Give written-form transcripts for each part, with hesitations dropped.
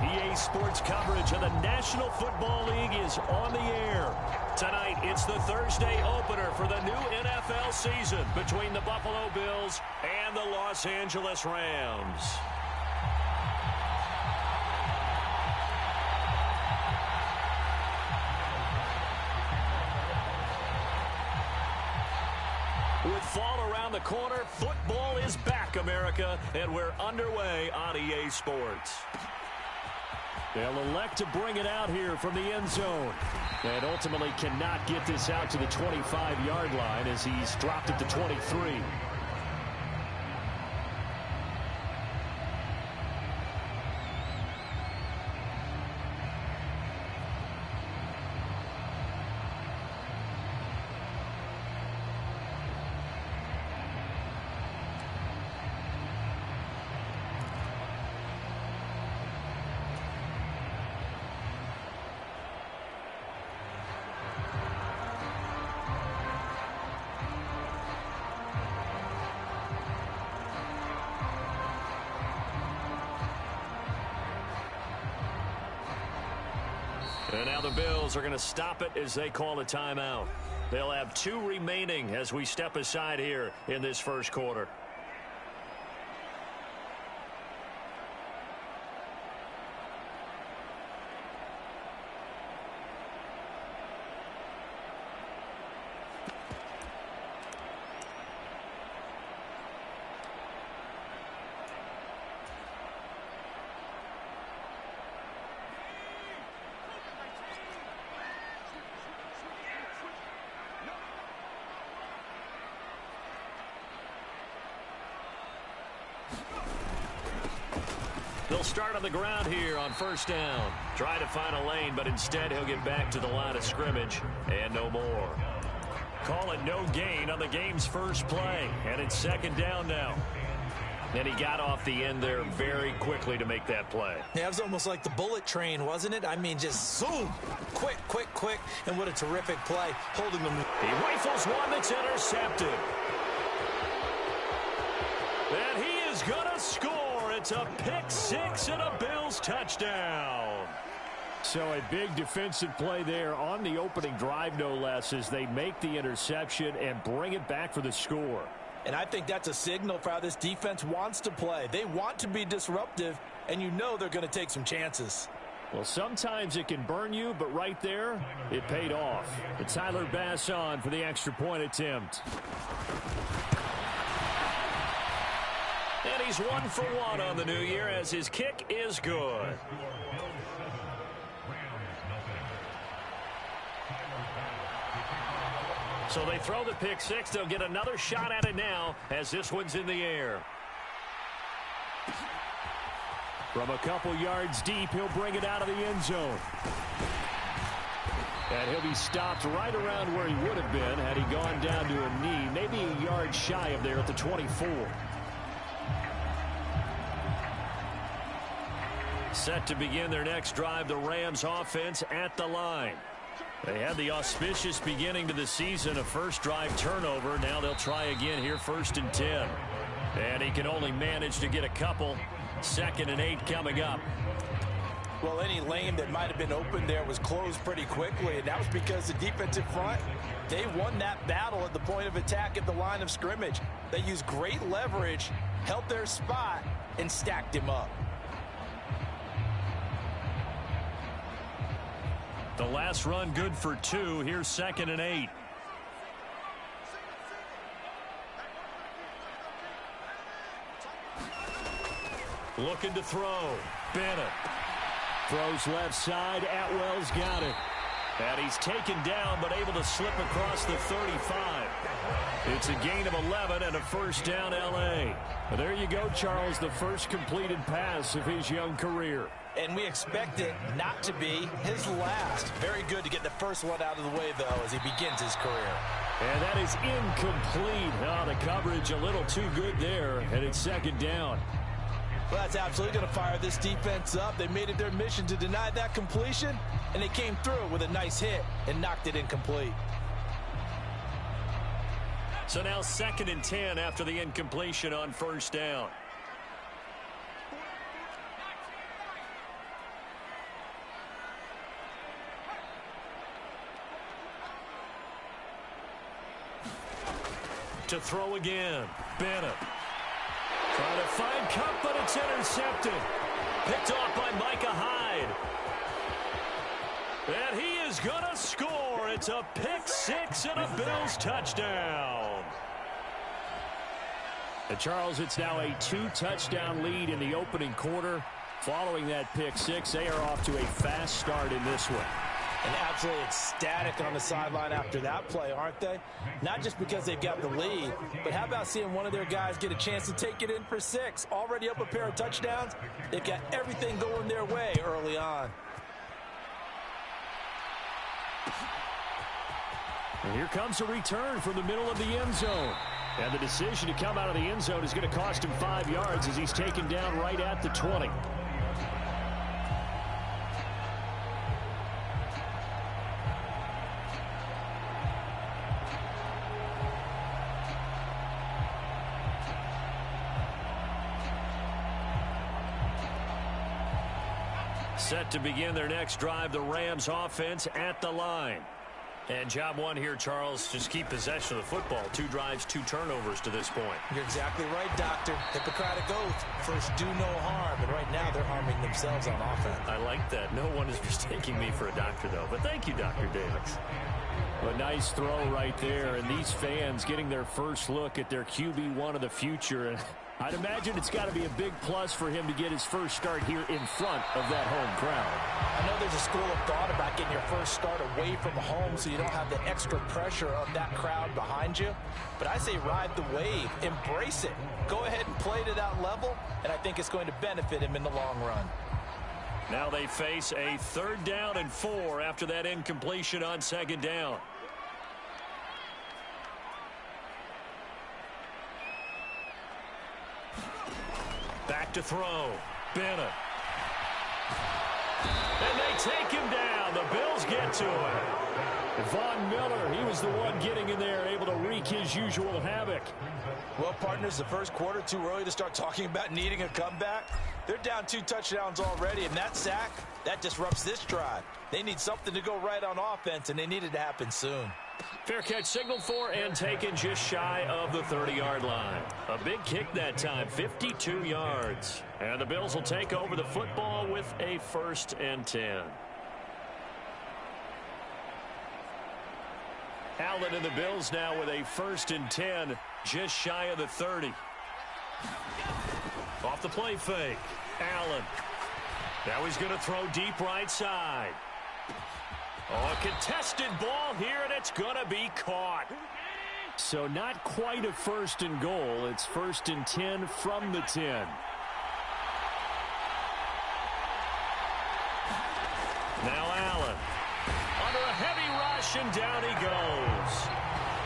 EA Sports coverage of the National Football League is on the air. Tonight, it's the Thursday opener for the new NFL season between the Buffalo Bills and the Los Angeles Rams. With fall around the corner, football is back, America, and we're underway on EA Sports. They'll elect to bring it out here from the end zone. And ultimately cannot get this out to the 25-yard line as he's dropped it to 23. And now the Bills are going to stop it as they call a timeout. They'll have 2 remaining as we step aside here in this first quarter. They'll start on the ground here on first down. Try to find a lane, but instead he'll get back to the line of scrimmage and no more. Call it no gain on the game's first play, and it's second down now. And he got off the end there very quickly to make that play. Yeah, it was almost like the bullet train, wasn't it? I mean, just zoom, quick, and what a terrific play, holding them. He rifles one that's intercepted. And he is going to score. It's a pick-6 and a Bills touchdown. So a big defensive play there on the opening drive, no less, as they make the interception and bring it back for the score. And I think that's a signal for how this defense wants to play. They want to be disruptive, and you know they're going to take some chances. Well, sometimes it can burn you, but right there, it paid off. It's Tyler Bass on for the extra point attempt. And he's 1 for 1 on the new year as his kick is good. So they throw the pick-6. They'll get another shot at it now as this one's in the air. From a couple yards deep, he'll bring it out of the end zone. And he'll be stopped right around where he would have been had he gone down to a knee, maybe a yard shy of there at the 24. Set to begin their next drive, the Rams offense at the line. They had the auspicious beginning to the season, a first drive turnover. Now they'll try again here, 1st and 10. And he can only manage to get a couple. 2nd and 8 coming up. Well, any lane that might have been open there was closed pretty quickly, and that was because the defensive front, they won that battle at the point of attack at the line of scrimmage. They used great leverage, held their spot, and stacked him up. The last run good for 2. Here's 2nd and 8. Looking to throw. Bennett. Throws left side. Atwell's got it. And he's taken down but able to slip across the 35. It's a gain of 11 and a first down L.A. Well, there you go, Charles, the first completed pass of his young career. And we expect it not to be his last. Very good to get the first one out of the way, though, as he begins his career. And that is incomplete. Oh, the coverage a little too good there, and it's second down. Well, that's absolutely going to fire this defense up. They made it their mission to deny that completion, and they came through with a nice hit and knocked it incomplete. So now 2nd and 10 after the incompletion on first down. To throw again. Bennett. Trying to find Kupp, but it's intercepted. Picked off by Micah Hyde. And he is going to score. It's a pick six and a Bills touchdown. And Charles, it's now a 2-touchdown lead in the opening quarter. Following that pick six, they are off to a fast start in this one. And absolutely ecstatic on the sideline after that play, aren't they? Not just because they've got the lead, but how about seeing one of their guys get a chance to take it in for 6? Already up a pair of touchdowns. They've got everything going their way early on. And here comes a return from the middle of the end zone. And the decision to come out of the end zone is going to cost him 5 yards as he's taken down right at the 20. Set to begin their next drive, the Rams offense at the line. And job one here, Charles, just keep possession of the football. 2 drives, 2 turnovers to this point. You're exactly right, Doctor. Hippocratic oath. First, do no harm. And right now, they're harming themselves on offense. I like that. No one is mistaking me for a doctor, though. But thank you, Dr. Davis. A nice throw right there. And these fans getting their first look at their QB1 of the future. And I'd imagine it's got to be a big plus for him to get his first start here in front of that home crowd. I know there's a school of thought about getting your first start away from home so you don't have the extra pressure of that crowd behind you. But I say ride the wave. Embrace it. Go ahead and play to that level, and I think it's going to benefit him in the long run. Now they face a 3rd down and 4 after that incompletion on 2nd down. Back to throw. Bennett. And they take him down. The Bills get to him. Von Miller, he was the one getting in there, able to wreak his usual havoc. Well, partners, the first quarter, too early to start talking about needing a comeback. They're down 2 touchdowns already, and that sack, that disrupts this drive. They need something to go right on offense, and they need it to happen soon. Fair catch signaled for and taken just shy of the 30-yard line. A big kick that time, 52 yards. And the Bills will take over the football with a 1st and 10. Allen and the Bills now with a 1st and 10, just shy of the 30. Off the play fake. Allen. Now he's going to throw deep right side. Oh, a contested ball here, and it's going to be caught. So not quite a 1st and goal. It's 1st and 10 from the 10. Now Allen. Under a heavy rush, and down he goes.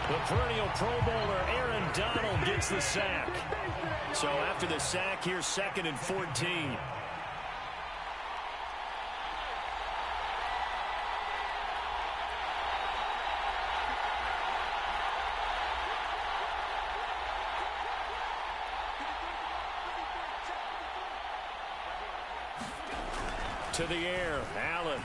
The perennial Pro Bowler Aaron Donald gets the sack. So after the sack, here's 2nd and 14. To the air, Allen.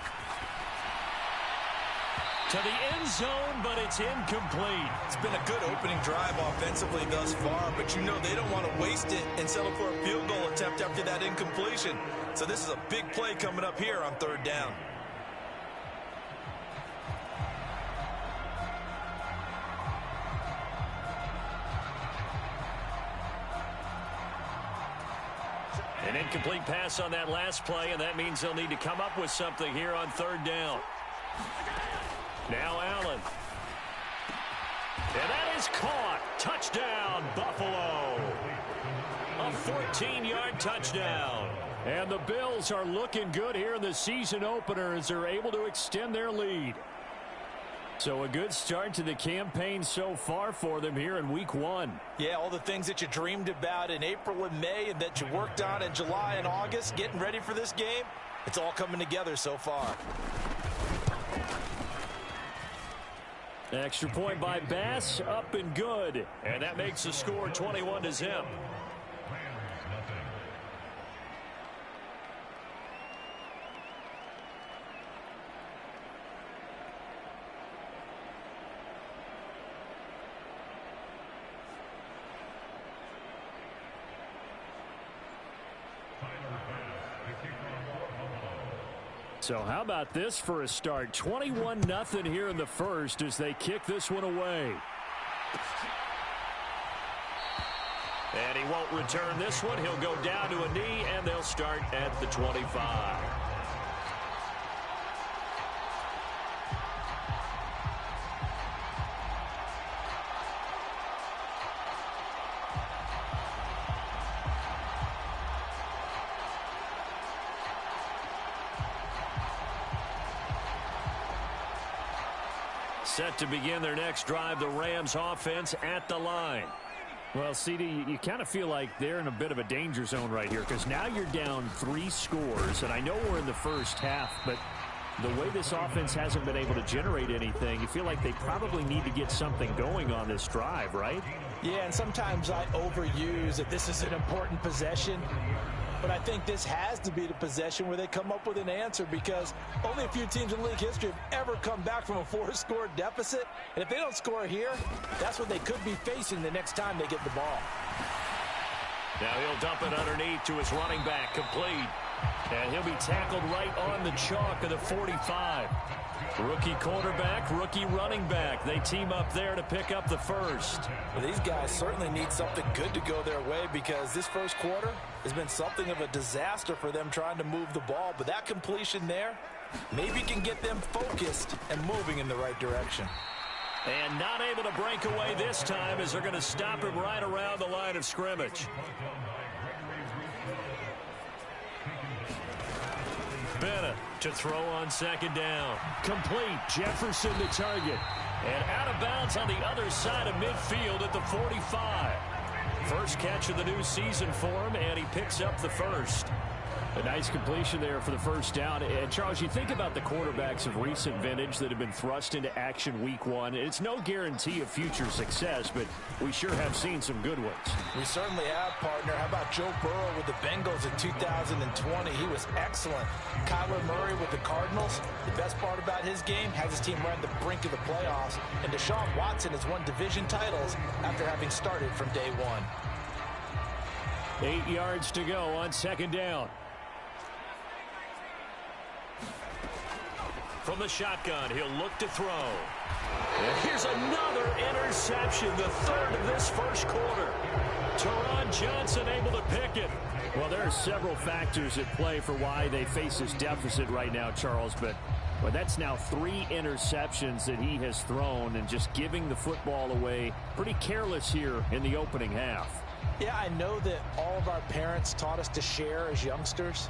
To the end zone, but it's incomplete. It's been a good opening drive offensively thus far, but you know they don't want to waste it and settle for a field goal attempt after that incompletion. So this is a big play coming up here on 3rd down. An incomplete pass on that last play, and that means they'll need to come up with something here on 3rd down. Now Allen. And that is caught. Touchdown, Buffalo. A 14-yard touchdown. And the Bills are looking good here in the season opener as they're able to extend their lead. So a good start to the campaign so far for them here in week 1. Yeah, all the things that you dreamed about in April and May and that you worked on in July and August, getting ready for this game, it's all coming together so far. Extra point by Bass, up and good. And that makes the score 21-0. So how about this for a start? 21-0 here in the first as they kick this one away. And he won't return this one. He'll go down to a knee, and they'll start at the 25. Set to begin their next drive, the Rams offense at the line. Well, CD, you kind of feel like they're in a bit of a danger zone right here because now you're down 3 scores, and I know we're in the first half, but the way this offense hasn't been able to generate anything, you feel like they probably need to get something going on this drive, right? Yeah, and sometimes I overuse that this is an important possession. But I think this has to be the possession where they come up with an answer because only a few teams in league history have ever come back from a 4-score deficit. And if they don't score here, that's what they could be facing the next time they get the ball. Now he'll dump it underneath to his running back, complete. And he'll be tackled right on the chalk of the 45. Rookie quarterback, rookie running back. They team up there to pick up the first. Well, these guys certainly need something good to go their way because this first quarter has been something of a disaster for them trying to move the ball. But that completion there maybe can get them focused and moving in the right direction. And not able to break away this time as they're going to stop him right around the line of scrimmage. Bennett to throw on second down. Complete. Jefferson to target. And out of bounds on the other side of midfield at the 45. First catch of the new season for him, and he picks up the first. A nice completion there for the first down. And, Charles, you think about the quarterbacks of recent vintage that have been thrust into action week 1. It's no guarantee of future success, but we sure have seen some good ones. We certainly have, partner. How about Joe Burrow with the Bengals in 2020? He was excellent. Kyler Murray with the Cardinals. The best part about his game, has his team right at the brink of the playoffs. And Deshaun Watson has won division titles after having started from day 1. 8 yards to go on second down. From the shotgun, he'll look to throw. And here's another interception, the third of this first quarter. Teron Johnson able to pick it. Well, there are several factors at play for why they face this deficit right now, Charles, but that's now 3 interceptions that he has thrown and just giving the football away pretty careless here in the opening half. Yeah, I know that all of our parents taught us to share as youngsters,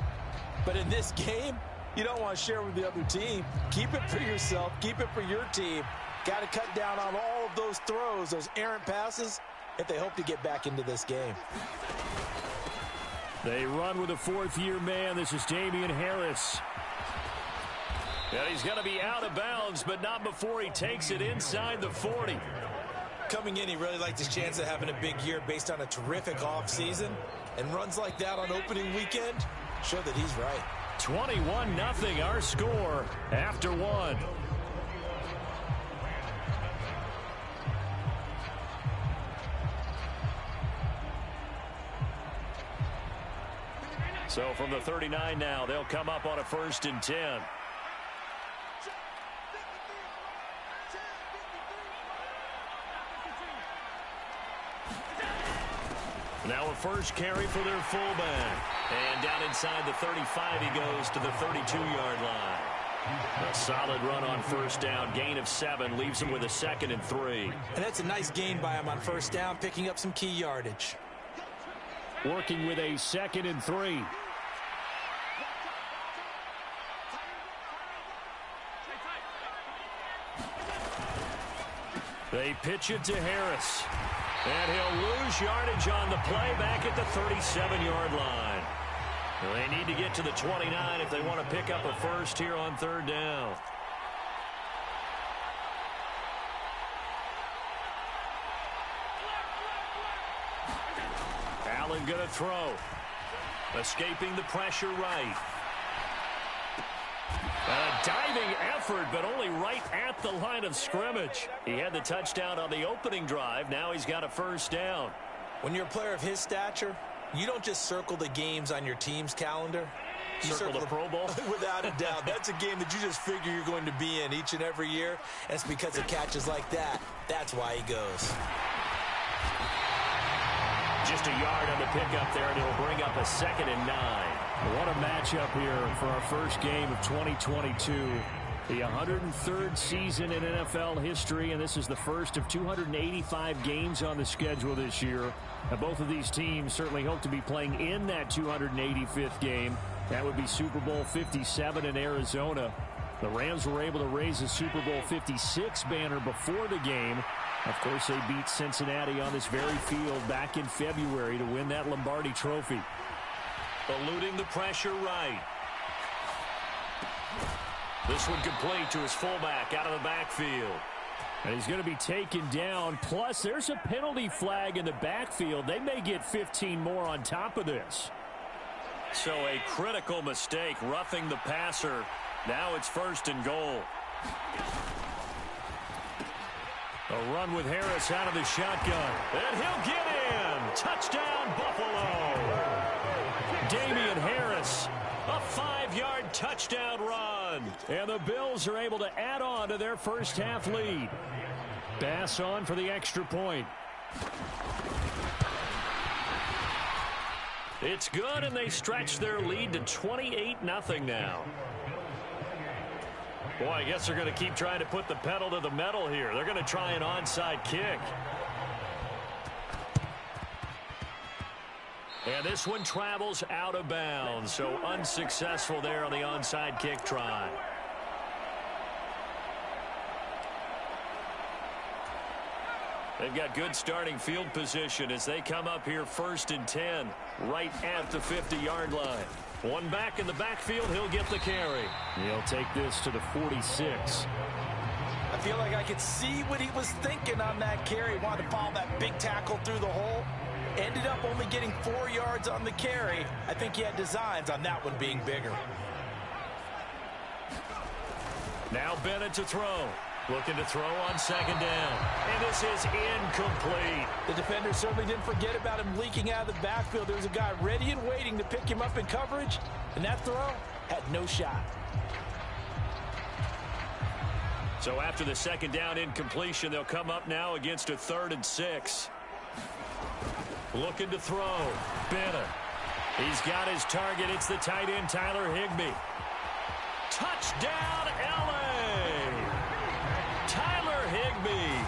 but in this game, you don't want to share with the other team. Keep it for yourself. Keep it for your team. Got to cut down on all of those throws, those errant passes, if they hope to get back into this game. They run with a 4th-year man. This is Damian Harris. And he's going to be out of bounds, but not before he takes it inside the 40. Coming in, he really liked his chance of having a big year based on a terrific offseason. And runs like that on opening weekend show that he's right. 21-0 our score after 1. So from the 39 now, they'll come up on a 1st and 10. Now a first carry for their fullback. And down inside the 35, he goes to the 32-yard line. A solid run on first down. Gain of 7 leaves him with a 2nd and 3. And that's a nice gain by him on first down, picking up some key yardage. Working with a 2nd and 3. They pitch it to Harris. And he'll lose yardage on the play back at the 37-yard line. Well, they need to get to the 29 if they want to pick up a first here on 3rd down. Allen going to throw. Escaping the pressure right. A diving effort, but only right at the line of scrimmage. He had the touchdown on the opening drive. Now he's got a first down. When you're a player of his stature, you don't just circle the games on your team's calendar. Circle the Pro Bowl? Without a doubt. That's a game that you just figure you're going to be in each and every year. And it's because of catches like that. That's why he goes. Just a yard on the pickup there, and it'll bring up a 2nd and 9. What a matchup here for our first game of 2022. The 103rd season in NFL history, and this is the first of 285 games on the schedule this year. Now, both of these teams certainly hope to be playing in that 285th game. That would be Super Bowl 57 in Arizona. The Rams were able to raise a Super Bowl 56 banner before the game. Of course, they beat Cincinnati on this very field back in February to win that Lombardi Trophy. Eluding the pressure right. This one complete to his fullback out of the backfield. And he's going to be taken down. Plus, there's a penalty flag in the backfield. They may get 15 more on top of this. So a critical mistake, roughing the passer. Now it's 1st and goal. A run with Harris out of the shotgun. And he'll get in. Touchdown, Buffalo. Damian Harris, a 5-yard touchdown run. And the Bills are able to add on to their first half lead. Bass on for the extra point. It's good, and they stretch their lead to 28-0 now. Boy, I guess they're going to keep trying to put the pedal to the metal here. They're going to try an onside kick. And this one travels out of bounds, so unsuccessful there on the onside kick try. They've got good starting field position as they come up here 1st and 10, right at the 50-yard line. One back in the backfield, he'll get the carry. He'll take this to the 46. I feel like I could see what he was thinking on that carry. Wanted to follow that big tackle through the hole. Ended up only getting 4 yards on the carry. I think he had designs on that one being bigger. Now Bennett to throw. Looking to throw on 2nd down. And this is incomplete. The defender certainly didn't forget about him leaking out of the backfield. There was a guy ready and waiting to pick him up in coverage. And that throw had no shot. So after the 2nd down incompletion, they'll come up now against a 3rd and 6. Looking to throw. Bennett. He's got his target. It's the tight end, Tyler Higbee. Touchdown, L.A. Tyler Higbee,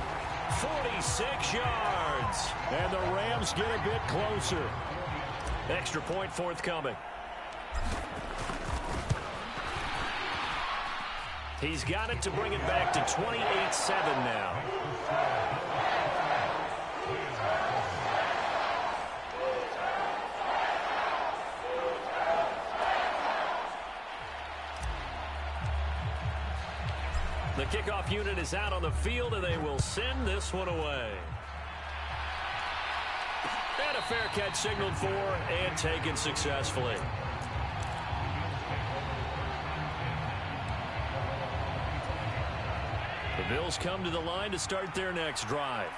46 yards. And the Rams get a bit closer. Extra point forthcoming. He's got it to bring it back to 28-7 now. The kickoff unit is out on the field, and they will send this one away. And a fair catch signaled for and taken successfully. The Bills come to the line to start their next drive.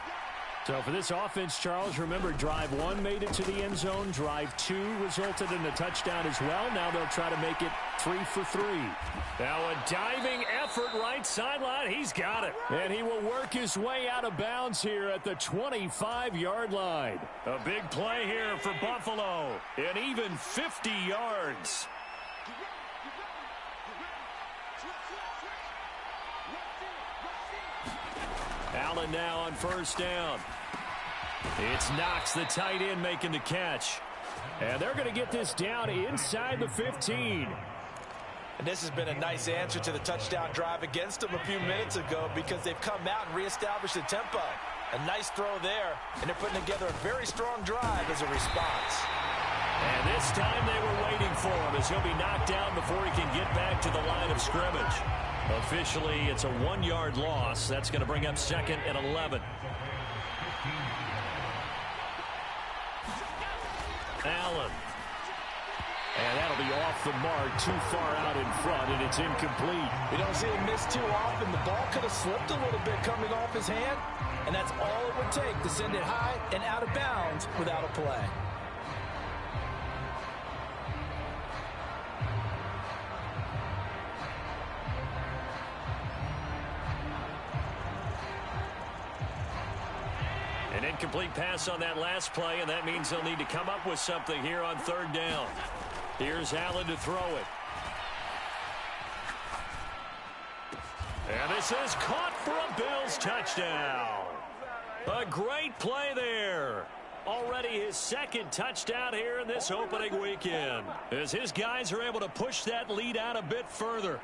So for this offense, Charles, remember drive 1 made it to the end zone. Drive 2 resulted in a touchdown as well. Now they'll try to make it 3 for 3. Now a diving effort right sideline. He's got it. And he will work his way out of bounds here at the 25-yard line. A big play here for Buffalo. And even 50 yards. Allen now on 1st down. It's Knox, the tight end, making the catch. And they're going to get this down inside the 15. And this has been a nice answer to the touchdown drive against them a few minutes ago because they've come out and reestablished the tempo. A nice throw there, and they're putting together a very strong drive as a response. And this time they were waiting for him as he'll be knocked down before he can get back to the line of scrimmage. Officially, it's a 1-yard loss. That's going to bring up 2nd and 11. Allen. And that'll be off the mark, too far out in front, and it's incomplete. We don't see him miss too often. The ball could have slipped a little bit coming off his hand, and that's all it would take to send it high and out of bounds without a play. Incomplete pass on that last play, and that means they'll need to come up with something here on third down. Here's Allen to throw it. And this is caught for a Bills touchdown. A great play there. Already his second touchdown here in this opening weekend, as his guys are able to push that lead out a bit further.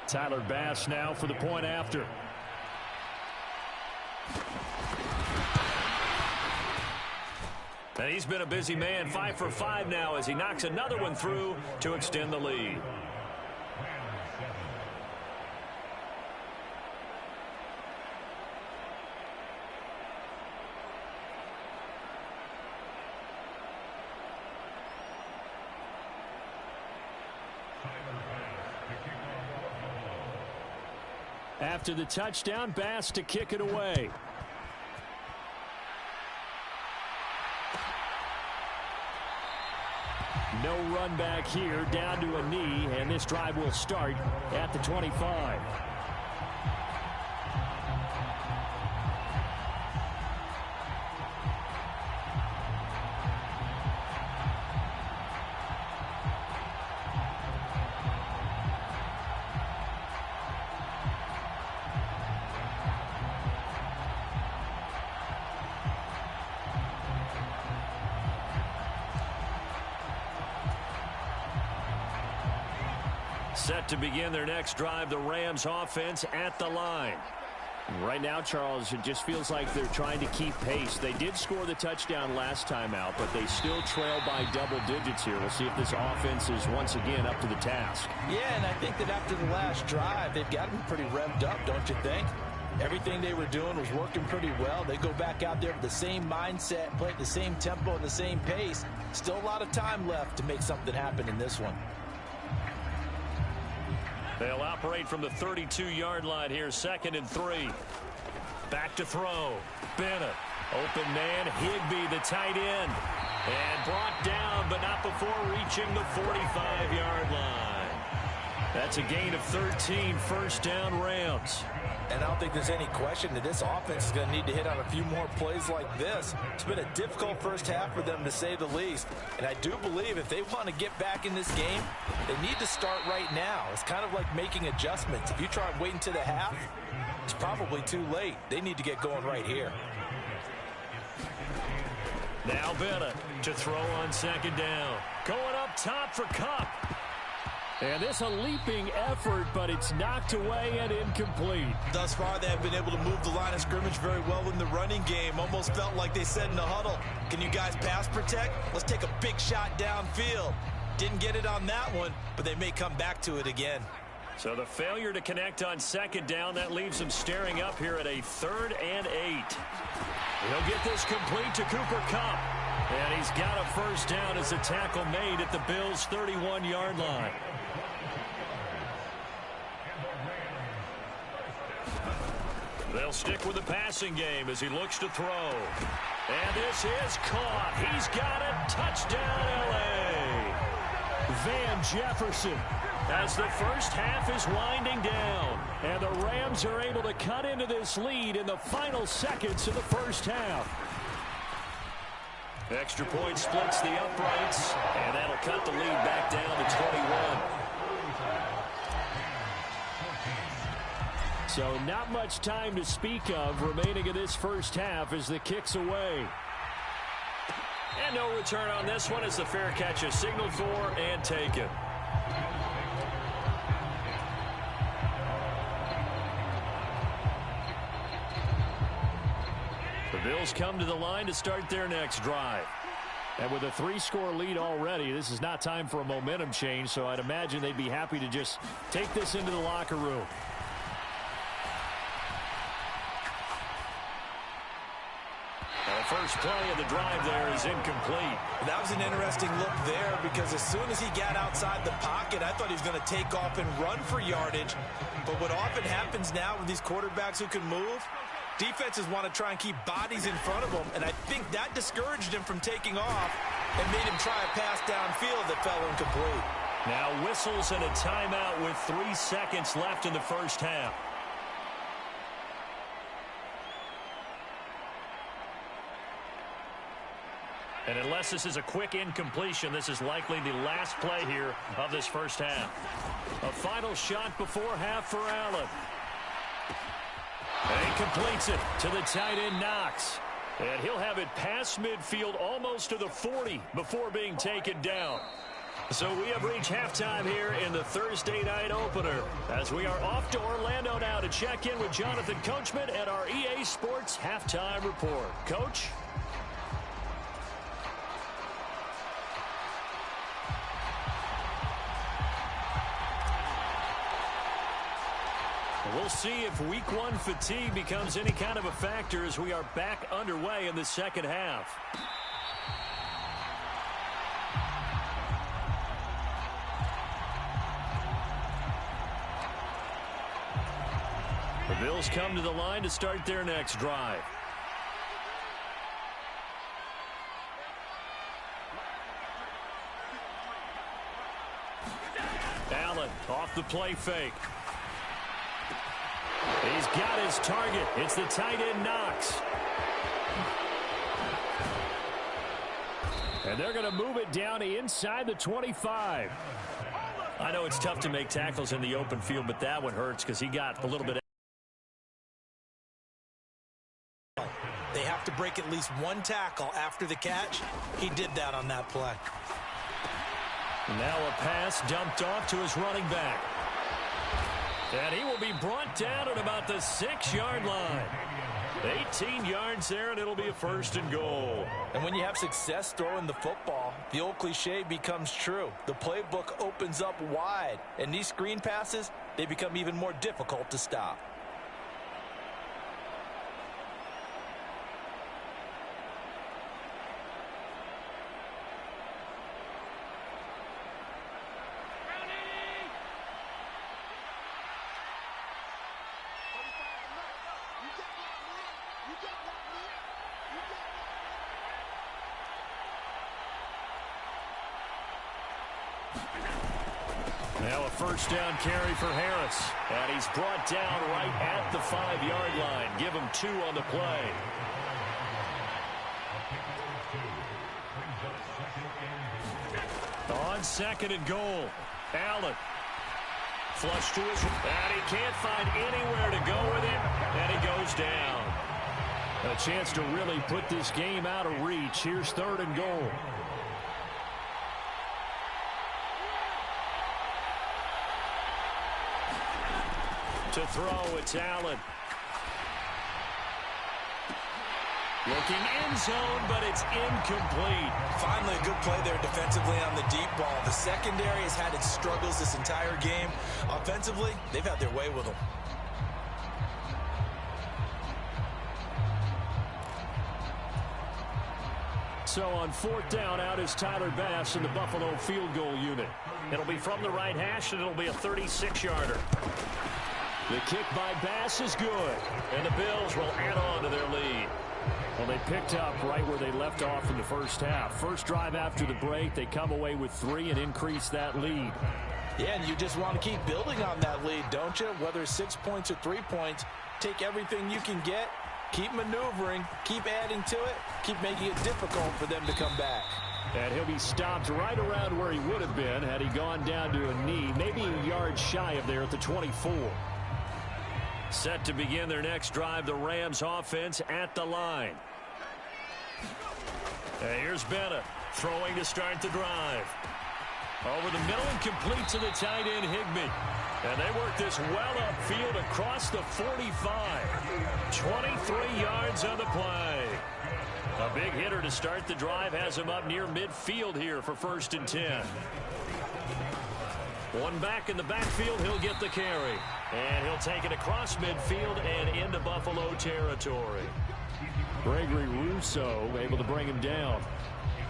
Tyler Bass now for the point after. And he's been a busy man, 5 for 5 now as he knocks another one through to extend the lead. After the touchdown, Bass to kick it away. No run back here, down to a knee, and this drive will start at the 25. Set to begin their next drive, the Rams offense at the line. Right now, Charles, it just feels like they're trying to keep pace. They did score the touchdown last time out, but they still trail by double digits here. We'll see if this offense is once again up to the task. Yeah, and I think that after the last drive, they've got to be pretty revved up, don't you think? Everything they were doing was working pretty well. They go back out there with the same mindset, play at the same tempo and the same pace. Still a lot of time left to make something happen in this one. They'll operate from the 32-yard line here, 2nd and 3. Back to throw. Bennett. Open man, Higbee, the tight end. And brought down, but not before reaching the 45-yard line. That's a gain of 13, first down Rams. And I don't think there's any question that this offense is going to need to hit on a few more plays like this. It's been a difficult first half for them, to say the least. And I do believe if they want to get back in this game, they need to start right now. It's kind of like making adjustments. If you try and wait until the half, it's probably too late. They need to get going right here. Now Bennett to throw on 2nd down. Going up top for Kupp. And this a leaping effort, but it's knocked away and incomplete. Thus far, they have been able to move the line of scrimmage very well in the running game. Almost felt like they said in the huddle, can you guys pass protect? Let's take a big shot downfield. Didn't get it on that one, but they may come back to it again. So the failure to connect on 2nd down, that leaves them staring up here at a 3rd and 8. He'll get this complete to Cooper Kupp. And he's got a first down as the tackle made at the Bills' 31-yard line. They'll stick with the passing game as he looks to throw. And this is caught. He's got it. Touchdown, L.A. Van Jefferson. As the first half is winding down. And the Rams are able to cut into this lead in the final seconds of the first half. Extra point splits the uprights. And that'll cut the lead back down to 21. So not much time to speak of remaining in this first half as the kick's away. And no return on this one as the fair catch is signaled for and taken. The Bills come to the line to start their next drive. And with a 3-score lead already, this is not time for a momentum change, so I'd imagine they'd be happy to just take this into the locker room. The first play of the drive there is incomplete. That was an interesting look there because as soon as he got outside the pocket, I thought he was going to take off and run for yardage. But what often happens now with these quarterbacks who can move, defenses want to try and keep bodies in front of them, and I think that discouraged him from taking off. and made him try a pass downfield that fell incomplete. Now whistles and a timeout with 3 seconds left in the first half. And unless this is a quick incompletion, this is likely the last play here of this first half. A final shot before half for Allen. And he completes it to the tight end, Knox. And he'll have it past midfield almost to the 40 before being taken down. So we have reached halftime here in the Thursday night opener as we are off to Orlando now to check in with Jonathan Coachman at our EA Sports Halftime Report. Coach? We'll see if week 1 fatigue becomes any kind of a factor as we are back underway in the second half. The Bills come to the line to start their next drive. Allen off the play fake. He's got his target. It's the tight end, Knox. And they're going to move it down inside the 25. I know it's tough to make tackles in the open field, but that one hurts because he got a little bit. They have to break at least one tackle after the catch. He did that on that play. Now a pass dumped off to his running back. And he will be brought down at about the 6-yard line. 18 yards there, and it'll be a 1st and goal. And when you have success throwing the football, the old cliche becomes true. The playbook opens up wide, and these screen passes, they become even more difficult to stop. Now a 1st down carry for Harris. And he's brought down right at the 5-yard line. Give him 2 on the play. On 2nd and goal. Allen. Flush to his. And he can't find anywhere to go with it. And he goes down. A chance to really put this game out of reach. Here's 3rd and goal. To throw, it's Allen. Looking end zone, but it's incomplete. Finally a good play there defensively on the deep ball. The secondary has had its struggles this entire game. Offensively, they've had their way with them. So on 4th down, out is Tyler Bass in the Buffalo field goal unit. It'll be from the right hash, and it'll be a 36-yarder. The kick by Bass is good, and the Bills will add on to their lead. Well, they picked up right where they left off in the first half. First drive after the break, they come away with 3 and increase that lead. Yeah, and you just want to keep building on that lead, don't you? Whether it's 6 points or 3 points, take everything you can get, keep maneuvering, keep adding to it, keep making it difficult for them to come back. And he'll be stopped right around where he would have been had he gone down to a knee, maybe a yard shy of there at the 24. Set to begin their next drive, the Rams offense at the line. And here's Bennett throwing to start the drive. Over the middle and complete to the tight end, Higbee. And they work this well upfield across the 45. 23 yards on the play. A big hitter to start the drive has him up near midfield here for 1st and 10. One back in the backfield, he'll get the carry. And he'll take it across midfield and into Buffalo territory. Gregory Rousseau able to bring him down.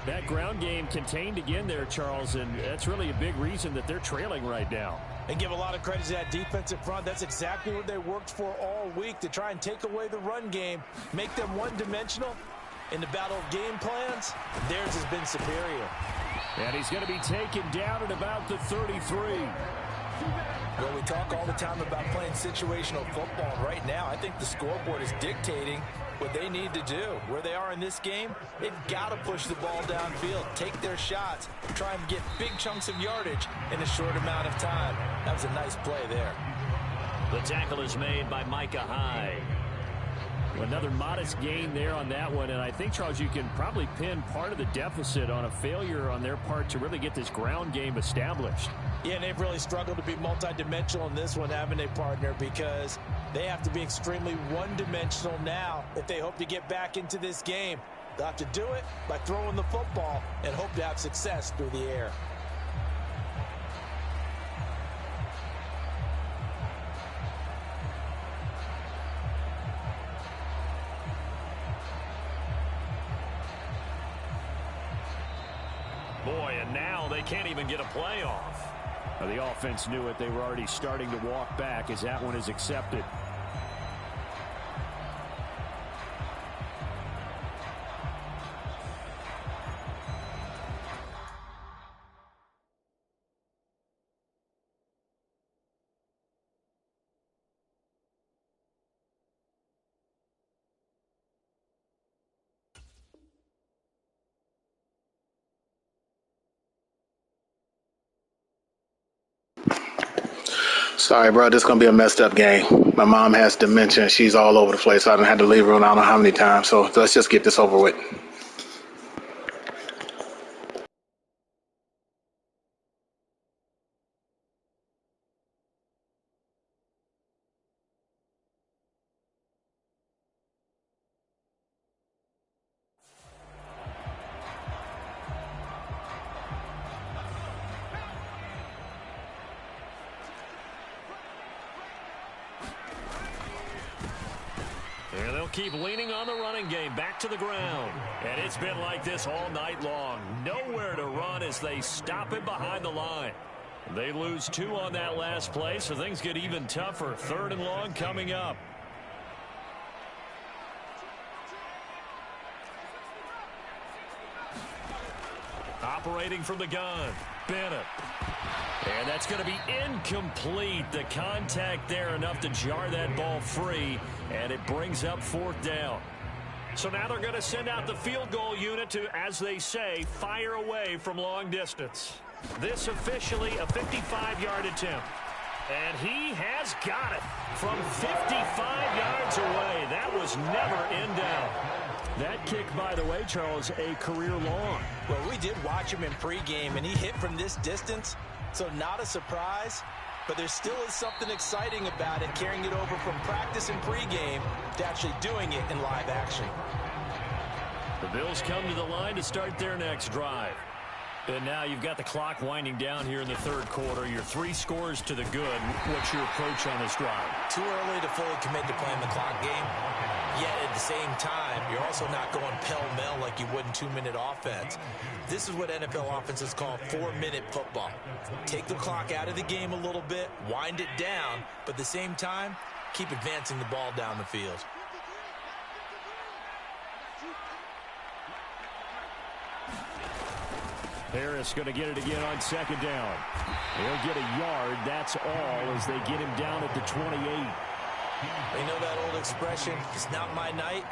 That ground game contained again there, Charles, and that's really a big reason that they're trailing right now. And give a lot of credit to that defensive front. That's exactly what they worked for all week, to try and take away the run game, make them one-dimensional, in the battle of game plans, theirs has been superior. And he's going to be taken down at about the 33. Well, we talk all the time about playing situational football. Right now, I think the scoreboard is dictating what they need to do. Where they are in this game, they've got to push the ball downfield, take their shots, try and get big chunks of yardage in a short amount of time. That was a nice play there. The tackle is made by Micah Hyde. Another modest gain there on that one, and I think, Charles, you can probably pin part of the deficit on a failure on their part to really get this ground game established. Yeah, and they've really struggled to be multidimensional in this one, haven't they, partner? Because they have to be extremely one-dimensional now if they hope to get back into this game. They'll have to do it by throwing the football and hope to have success through the air. Boy, and now they can't even get a play off. The offense knew it. They were already starting to walk back as that one is accepted. Sorry, bro. This is going to be a messed up game. My mom has dementia. She's all over the place. I done had to leave her I don't know how many times. So let's just get this over with. And they'll keep leaning on the running game back to the ground. And it's been like this all night long. Nowhere to run as they stop it behind the line. They lose 2 on that last play, so things get even tougher. 3rd and long coming up. Operating from the gun, Bennett. And that's going to be incomplete. The contact there enough to jar that ball free, and it brings up 4th down. So now they're going to send out the field goal unit to, as they say, fire away from long distance. This officially a 55-yard attempt. And he has got it from 55 yards away. That was never in doubt. That kick, by the way, Charles, a career long. Well, we did watch him in pregame, and he hit from this distance, so not a surprise. But there still is something exciting about it, carrying it over from practice and pregame to actually doing it in live action. The Bills come to the line to start their next drive. And now you've got the clock winding down here in the 3rd quarter. You're 3 scores to the good. What's your approach on this drive? Too early to fully commit to playing the clock game. Yet at the same time, you're also not going pell-mell like you would in 2-minute offense. This is what NFL offenses call 4-minute football. Take the clock out of the game a little bit, wind it down, but at the same time, keep advancing the ball down the field. Harris going to get it again on 2nd down. He'll get a yard, that's all, as they get him down at the 28. You know that old expression, it's not my night?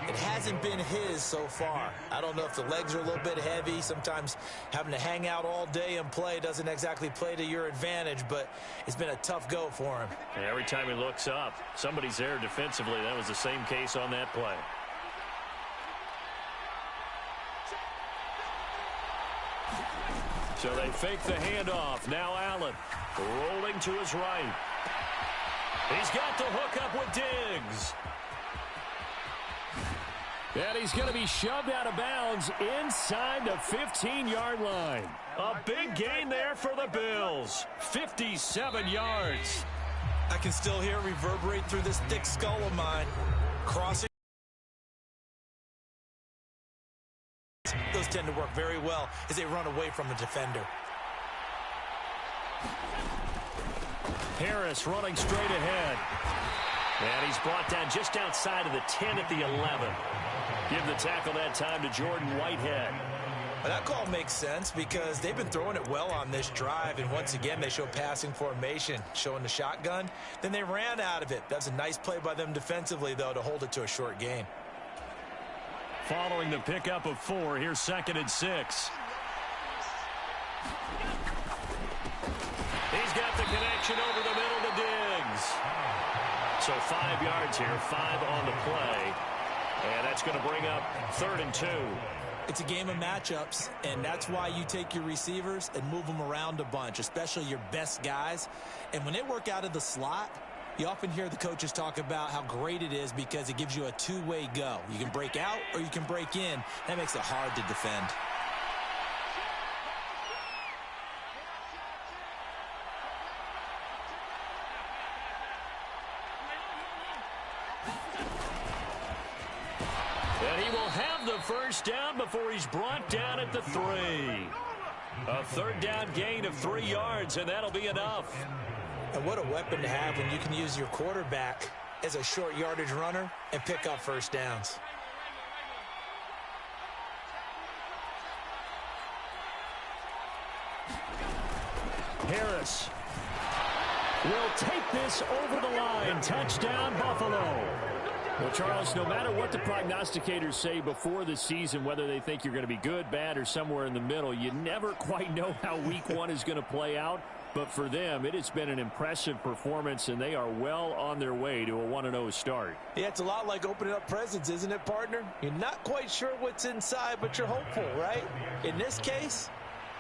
It hasn't been his so far. I don't know if the legs are a little bit heavy. Sometimes having to hang out all day and play doesn't exactly play to your advantage, but it's been a tough go for him. And every time he looks up, somebody's there defensively. That was the same case on that play. So they fake the handoff. Now Allen rolling to his right. He's got the hook up with Diggs. And he's going to be shoved out of bounds inside the 15-yard line. A big gain there for the Bills. 57 yards. I can still hear it reverberate through this thick skull of mine. Crossing. Those tend to work very well as they run away from the defender. Harris running straight ahead. And he's brought down just outside of the 10 at the 11. Give the tackle that time to Jordan Whitehead. Well, that call makes sense because they've been throwing it well on this drive, and once again they show passing formation, showing the shotgun. Then they ran out of it. That's a nice play by them defensively, though, to hold it to a short gain. Following the pickup of 4, here's 2nd and 6. He's got the connection over the middle to Diggs. So 5 yards here, 5 on the play. And that's going to bring up 3rd and 2. It's a game of matchups, and that's why you take your receivers and move them around a bunch, especially your best guys. And when they work out of the slot, you often hear the coaches talk about how great it is because it gives you a two-way go. You can break out or you can break in. That makes it hard to defend. And he will have the first down before he's brought down at the 3. A 3rd down gain of 3 yards, and that'll be enough. And what a weapon to have when you can use your quarterback as a short yardage runner and pick up first downs. Harris will take this over the line. Touchdown, Buffalo. Well, Charles, no matter what the prognosticators say before the season, whether they think you're going to be good, bad, or somewhere in the middle, you never quite know how week 1 is going to play out. But for them, it has been an impressive performance, and they are well on their way to a 1-0 start. Yeah, it's a lot like opening up presents, isn't it, partner? You're not quite sure what's inside, but you're hopeful, right? In this case,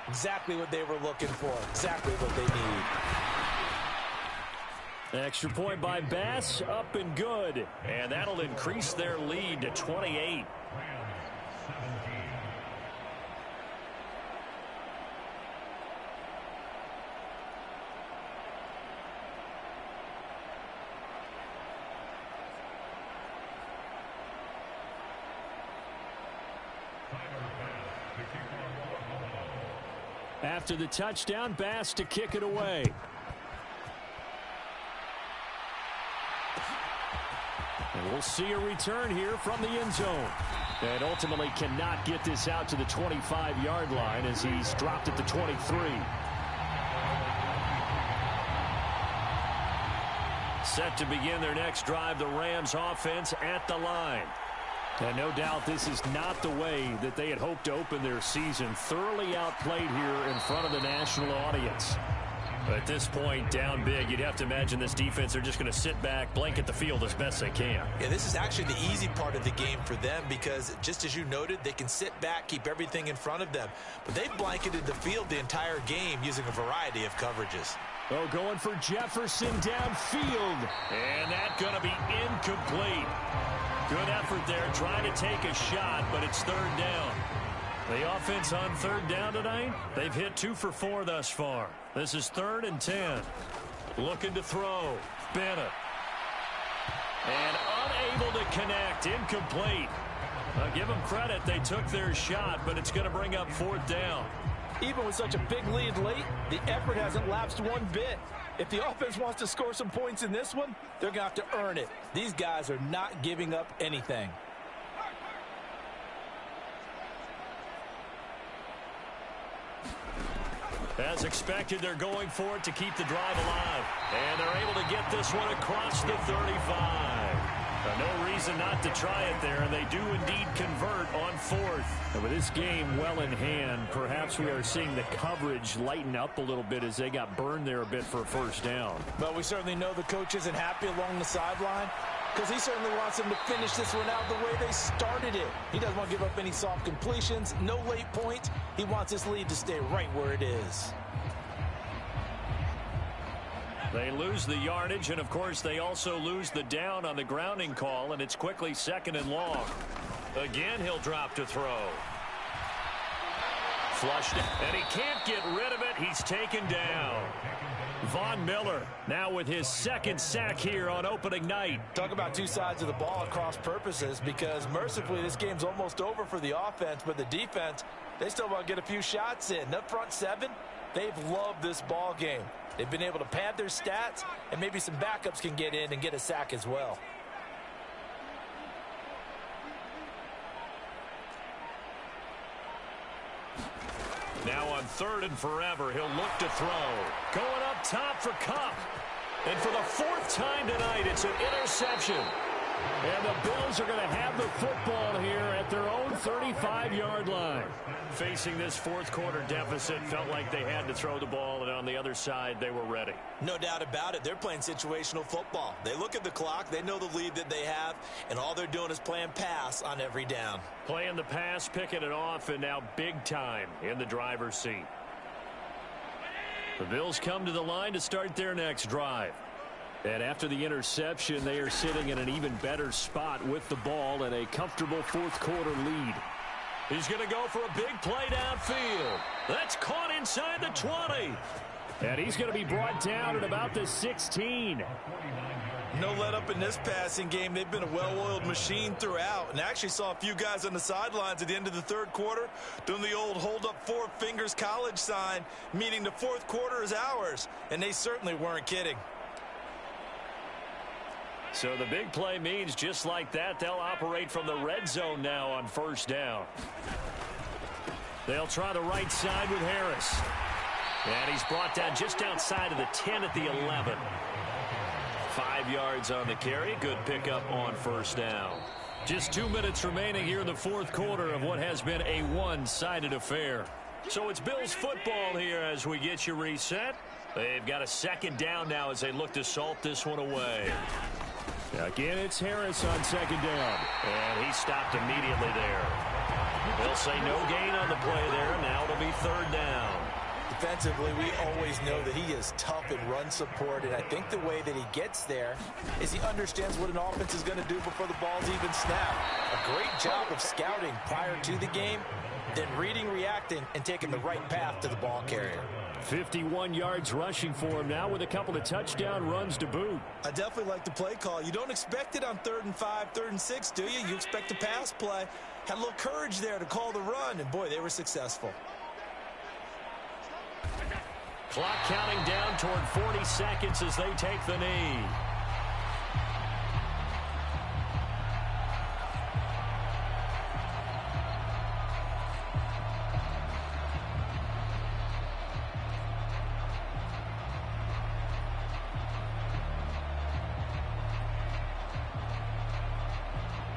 exactly what they were looking for, exactly what they need. Extra point by Bass, up and good. And that'll increase their lead to 28. After the touchdown, Bass to kick it away. And we'll see a return here from the end zone. And ultimately cannot get this out to the 25-yard line as he's dropped at the 23. Set to begin their next drive, the Rams offense at the line. And no doubt this is not the way that they had hoped to open their season. Thoroughly outplayed here in front of the national audience. At this point, down big, you'd have to imagine this defense are just going to sit back, blanket the field as best they can. Yeah, this is actually the easy part of the game for them because, just as you noted, they can sit back, keep everything in front of them. But they've blanketed the field the entire game using a variety of coverages. Oh, going for Jefferson downfield. And that's going to be incomplete. Good effort there, trying to take a shot, but it's 3rd down. The offense on 3rd down tonight, they've hit 2 for 4 thus far. This is 3rd and 10. Looking to throw. Bennett. And unable to connect. Incomplete. I'll give them credit. They took their shot, but it's going to bring up 4th down. Even with such a big lead late, the effort hasn't lapsed one bit. If the offense wants to score some points in this one, they're going to have to earn it. These guys are not giving up anything. As expected, they're going for it to keep the drive alive. And they're able to get this one across the 35. No reason not to try it there, and they do indeed convert on 4th. And with this game well in hand, perhaps we are seeing the coverage lighten up a little bit as they got burned there a bit for a 1st down. But we certainly know the coach isn't happy along the sideline because he certainly wants them to finish this one out the way they started it. He doesn't want to give up any soft completions, no late points. He wants this lead to stay right where it is. They lose the yardage, and of course they also lose the down on the grounding call, and it's quickly 2nd and long. Again, he'll drop to throw. Flushed, and he can't get rid of it. He's taken down. Von Miller now with his 2nd sack here on opening night. Talk about 2 sides of the ball at cross purposes because mercifully this game's almost over for the offense, but the defense, they still want to get a few shots in. Up front 7, They've loved this ball game. They've been able to pad their stats, and maybe some backups can get in and get a sack as well. Now on 3rd and forever, he'll look to throw. Going up top for Kupp. And for the 4th time tonight, it's an interception. And the Bills are going to have the football here at their own 35-yard line. Facing this 4th quarter deficit, felt like they had to throw the ball, and on the other side, they were ready. No doubt about it. They're playing situational football. They look at the clock, they know the lead that they have, and all they're doing is playing pass on every down. Playing the pass, picking it off, and now big time in the driver's seat. The Bills come to the line to start their next drive. And after the interception, they are sitting in an even better spot with the ball and a comfortable 4th quarter lead. He's going to go for a big play downfield. That's caught inside the 20. And he's going to be brought down at about the 16. No let up in this passing game. They've been a well-oiled machine throughout. And actually saw a few guys on the sidelines at the end of the 3rd quarter doing the old hold up 4 fingers college sign, meaning the 4th quarter is ours. And they certainly weren't kidding. So the big play means just like that, they'll operate from the red zone now on 1st down. They'll try the right side with Harris. And he's brought down just outside of the 10 at the 11. 5 yards on the carry. Good pickup on 1st down. Just 2 minutes remaining here in the 4th quarter of what has been a one-sided affair. So it's Bills football here as we get you reset. They've got a 2nd down now as they look to salt this one away. Again, it's Harris on 2nd down. And he stopped immediately there. They'll say no gain on the play there. Now it'll be 3rd down. Defensively, we always know that he is tough in run support, and I think the way that he gets there is he understands what an offense is going to do before the ball's even snapped. A great job of scouting prior to the game, then reading, reacting, and taking the right path to the ball carrier. 51 yards rushing for him now with a couple of touchdown runs to boot. I definitely like the play call. You don't expect it on 3rd and 5, 3rd and 6, do you? You expect a pass play. Had a little courage there to call the run, and boy, they were successful. Clock counting down toward 40 seconds as they take the knee.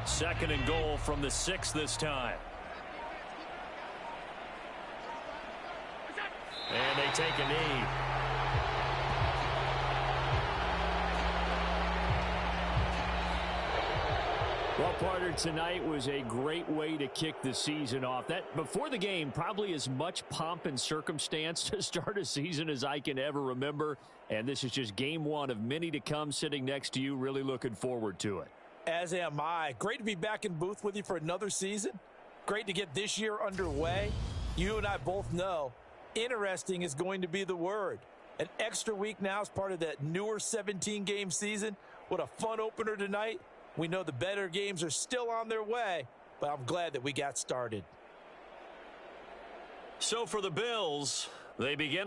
Second and goal from the 6 this time. And they take a knee. Well, partner, tonight was a great way to kick the season off. That before the game, probably as much pomp and circumstance to start a season as I can ever remember. And this is just game 1 of many to come sitting next to you. Really looking forward to it. As am I. Great to be back in booth with you for another season. Great to get this year underway. You and I both know interesting is going to be the word. An extra week now as part of that newer 17-game season. What a fun opener tonight. We know the better games are still on their way, but I'm glad that we got started. So for the Bills, they begin